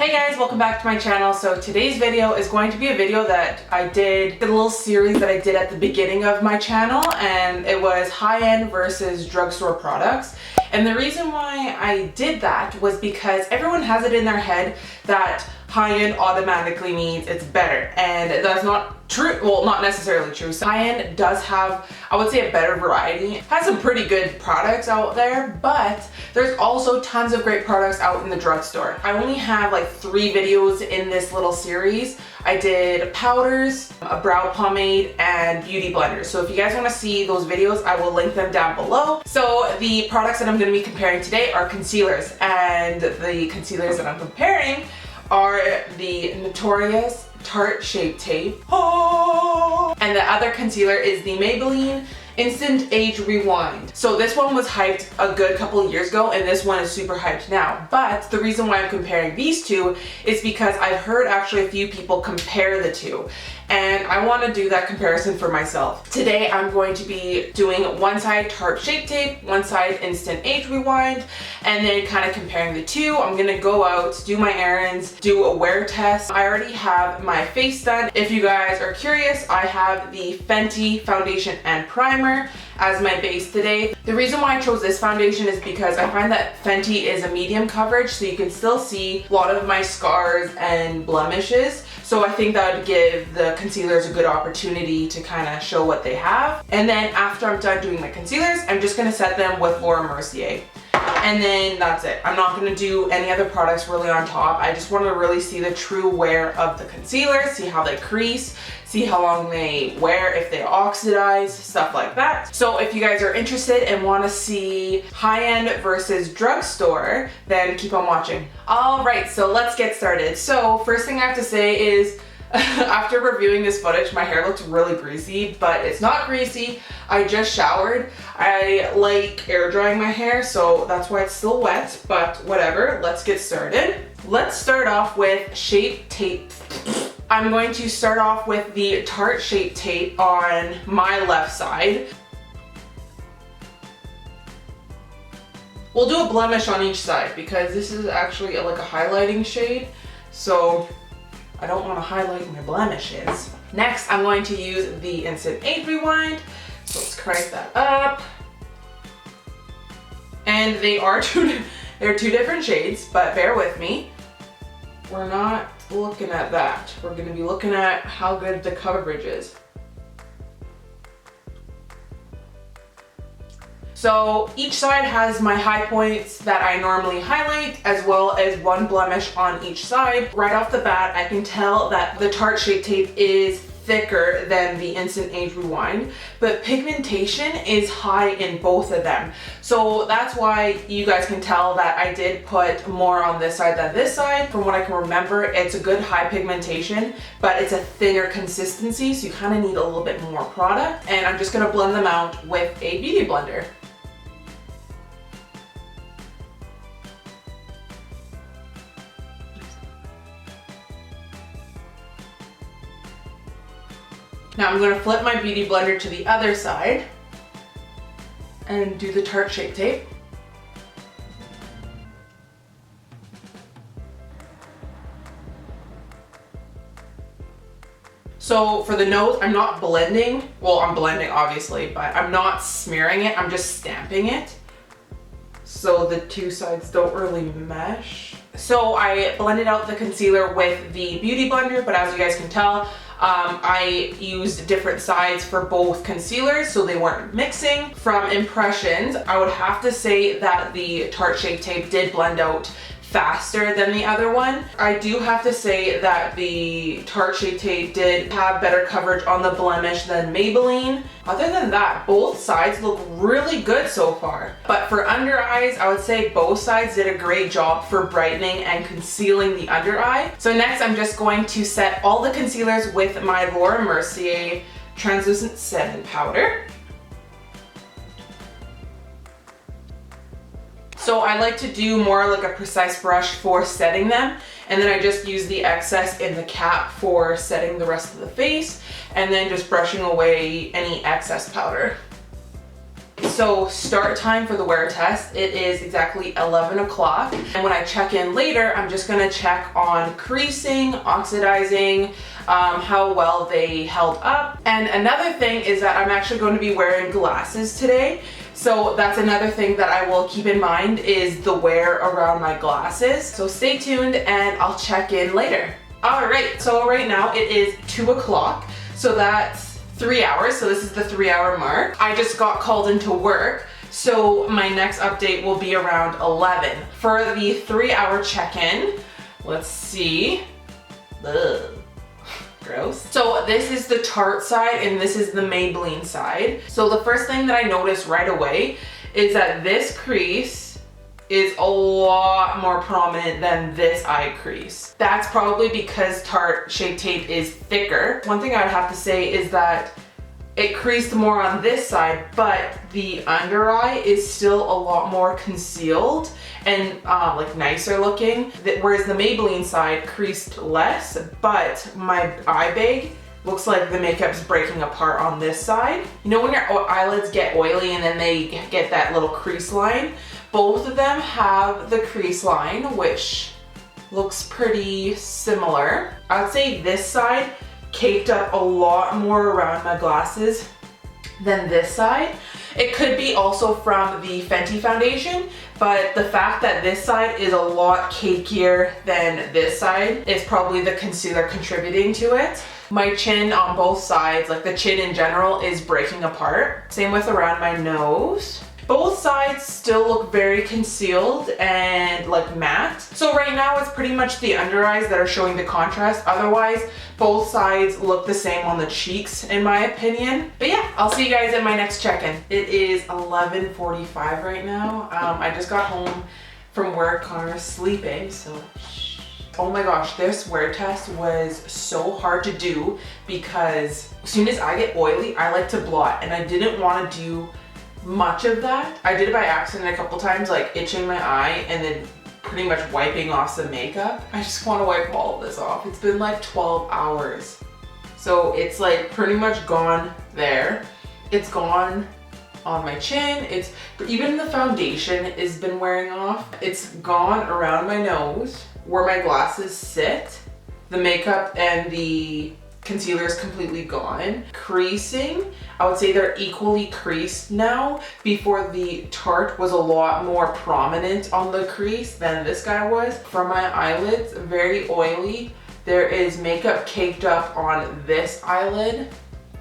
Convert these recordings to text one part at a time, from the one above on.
Hey guys, welcome back to my channel. So today's video is going to be a video that I did, a little series that I did at the beginning of my channel, and it was high-end versus drugstore products. And the reason why I did that was because everyone has it in their head that high-end automatically means it's better, and that's not true. Well, not necessarily true. So high-end does have, I would say, a better variety. It has some pretty good products out there, but there's also tons of great products out in the drugstore. I only have like 3 videos in this little series. I did powders, a brow pomade, and beauty blenders. So if you guys want to see those videos, I will link them down below. So the products that I'm going to be comparing today are concealers, and the concealers that I'm comparing are the notorious Tarte Shape Tape. Oh! And the other concealer is the Maybelline Instant Age Rewind. So this one was hyped a good couple of years ago, and this one is super hyped now. But the reason why I'm comparing these two is because I've heard actually a few people compare the two, and I want to do that comparison for myself. Today I'm going to be doing one side Tarte Shape Tape, one side Instant Age Rewind, and then kind of comparing the two. I'm gonna go out, do my errands, do a wear test. I already have my face done. If you guys are curious, I have the Fenty foundation and primer as my base today. The reason why I chose this foundation is because I find that Fenty is a medium coverage, so you can still see a lot of my scars and blemishes. So I think that would give the concealers a good opportunity to kind of show what they have. And then after I'm done doing my concealers, I'm just going to set them with Laura Mercier. And then that's it. I'm not going to do any other products really on top. I just want to really see the true wear of the concealer, see how they crease, see how long they wear, if they oxidize, stuff like that. So if you guys are interested and want to see high-end versus drugstore, then keep on watching. Alright, so let's get started. So first thing I have to say is, after reviewing this footage, my hair looks really greasy, but it's not greasy. I just showered. I like air drying my hair, so that's why it's still wet, but whatever. Let's get started. Let's start off with Shape Tape. I'm going to start off with the Tarte Shape Tape on my left side. We'll do a blemish on each side because this is actually like a highlighting shade, so I don't want to highlight my blemishes. Next, I'm going to use the Instant Age Rewind. So let's crank that up. And they are they're two different shades, but bear with me. We're not looking at that. We're going to be looking at how good the coverage is. So each side has my high points that I normally highlight, as well as one blemish on each side. Right off the bat, I can tell that the Tarte Shape Tape is thicker than the Instant Age Rewind, but pigmentation is high in both of them. So that's why you guys can tell that I did put more on this side than this side. From what I can remember, it's a good high pigmentation, but it's a thinner consistency, so you kind of need a little bit more product. And I'm just gonna blend them out with a beauty blender. Now I'm going to flip my beauty blender to the other side and do the Tarte Shape Tape. So for the nose, I'm not blending. Well, I'm blending obviously, but I'm not smearing it. I'm just stamping it, so the two sides don't really mesh. So I blended out the concealer with the beauty blender, but as you guys can tell, I used different sides for both concealers, so they weren't mixing. From impressions, I would have to say that the Tarte Shape Tape did blend out faster than the other one. I do have to say that the Tarte Shape Tape did have better coverage on the blemish than Maybelline. Other than that, both sides look really good so far. But for under eyes, I would say both sides did a great job for brightening and concealing the under eye. So next, I'm just going to set all the concealers with my Laura Mercier translucent setting powder. So I like to do more like a precise brush for setting them, and then I just use the excess in the cap for setting the rest of the face, and then just brushing away any excess powder. So start time for the wear test, it is exactly 11 o'clock. And when I check in later, I'm just gonna check on creasing, oxidizing, how well they held up. And another thing is that I'm actually going to be wearing glasses today. So that's another thing that I will keep in mind is the wear around my glasses. So stay tuned and I'll check in later. All right, so right now it is 2 o'clock. So that's 3 hours. So this is the 3-hour mark. I just got called into work. So my next update will be around 11. For the 3-hour check-in, let's see. Ugh. Gross. So this is the Tarte side and this is the Maybelline side. So the first thing that I noticed right away is that this crease is a lot more prominent than this eye crease. That's probably because Tarte Shape Tape is thicker. One thing I would have to say is that it creased more on this side, but the under eye is still a lot more concealed and like nicer looking. Whereas the Maybelline side creased less, but my eye bag looks like the makeup's breaking apart on this side. You know when your eyelids get oily and then they get that little crease line? Both of them have the crease line, which looks pretty similar. I'd say this side caked up a lot more around my glasses than this side. It could be also from the Fenty foundation, but the fact that this side is a lot cakier than this side is probably the concealer contributing to it. My chin on both sides, like the chin in general, is breaking apart. Same with around my nose. Both sides still look very concealed and like matte. So right now it's pretty much the under eyes that are showing the contrast. Otherwise, both sides look the same on the cheeks in my opinion. But yeah, I'll see you guys at my next check-in. It is 11:45 right now. I just got home from work. Connor's sleeping, so shh. Oh my gosh, this wear test was so hard to do because as soon as I get oily, I like to blot, and I didn't want to do much of that. I did it by accident a couple times, like itching my eye and then pretty much wiping off some makeup. I just want to wipe all of this off. It's been like 12 hours. So it's like pretty much gone there. It's gone on my chin. It's even the foundation has been wearing off. It's gone around my nose where my glasses sit. The makeup and the concealer is completely gone. Creasing, I would say they're equally creased now. Before, the Tarte was a lot more prominent on the crease than this guy was. For my eyelids, very oily. There is makeup caked up on this eyelid.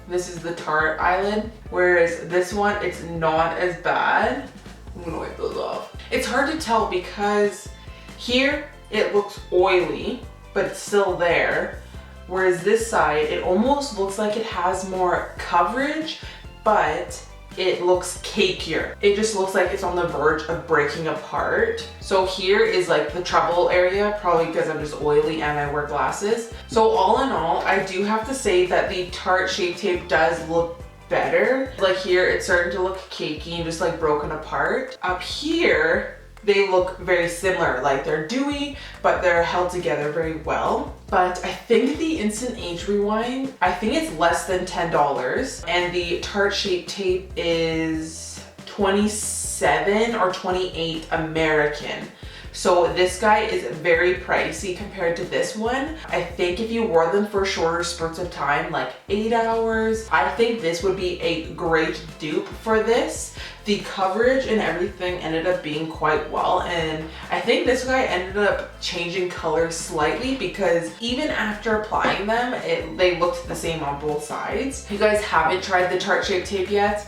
This is the Tarte eyelid, whereas this one, it's not as bad. I'm gonna wipe those off. It's hard to tell because here it looks oily, but it's still there. Whereas this side, it almost looks like it has more coverage, but it looks cakier. It just looks like it's on the verge of breaking apart. So here is like the trouble area, probably because I'm just oily and I wear glasses. So all in all, I do have to say that the Tarte Shape Tape does look better. Like here, it's starting to look cakey and just like broken apart. Up here, they look very similar, like they're dewy, but they're held together very well. But I think the Instant Age Rewind, I think it's less than $10. And the Tarte Shape Tape is 27 or 28 American. So this guy is very pricey compared to this one. I think if you wore them for shorter spurts of time, like 8 hours, I think this would be a great dupe for this. The coverage and everything ended up being quite well, and I think this guy ended up changing colors slightly because even after applying them, they looked the same on both sides. If you guys haven't tried the Tarte Shape Tape yet,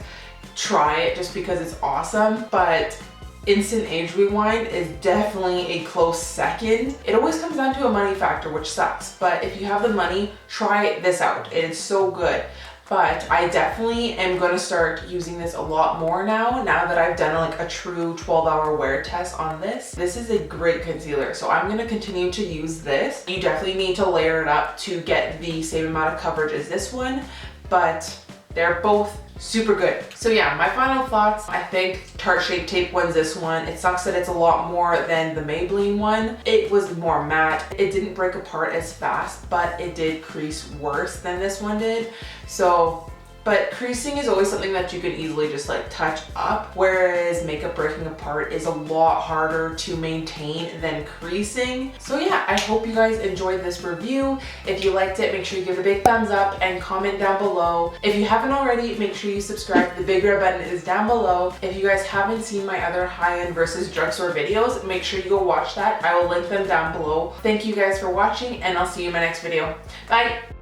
try it just because it's awesome. But Instant Age Rewind is definitely a close second. It always comes down to a money factor, which sucks, but if you have the money, try this out. It is so good. But I definitely am going to start using this a lot more now that I've done like a true 12-hour wear test on this. This is a great concealer, so I'm going to continue to use this. You definitely need to layer it up to get the same amount of coverage as this one, but they're both super good. So yeah, my final thoughts, I think Tarte Shape Tape wins this one. It sucks that it's a lot more than the Maybelline one. It was more matte. It didn't break apart as fast, but it did crease worse than this one did. So But creasing is always something that you can easily just like touch up, whereas makeup breaking apart is a lot harder to maintain than creasing. So yeah, I hope you guys enjoyed this review. If you liked it, make sure you give it a big thumbs up and comment down below. If you haven't already, make sure you subscribe. The big red button is down below. If you guys haven't seen my other high-end versus drugstore videos, make sure you go watch that. I will link them down below. Thank you guys for watching, and I'll see you in my next video. Bye!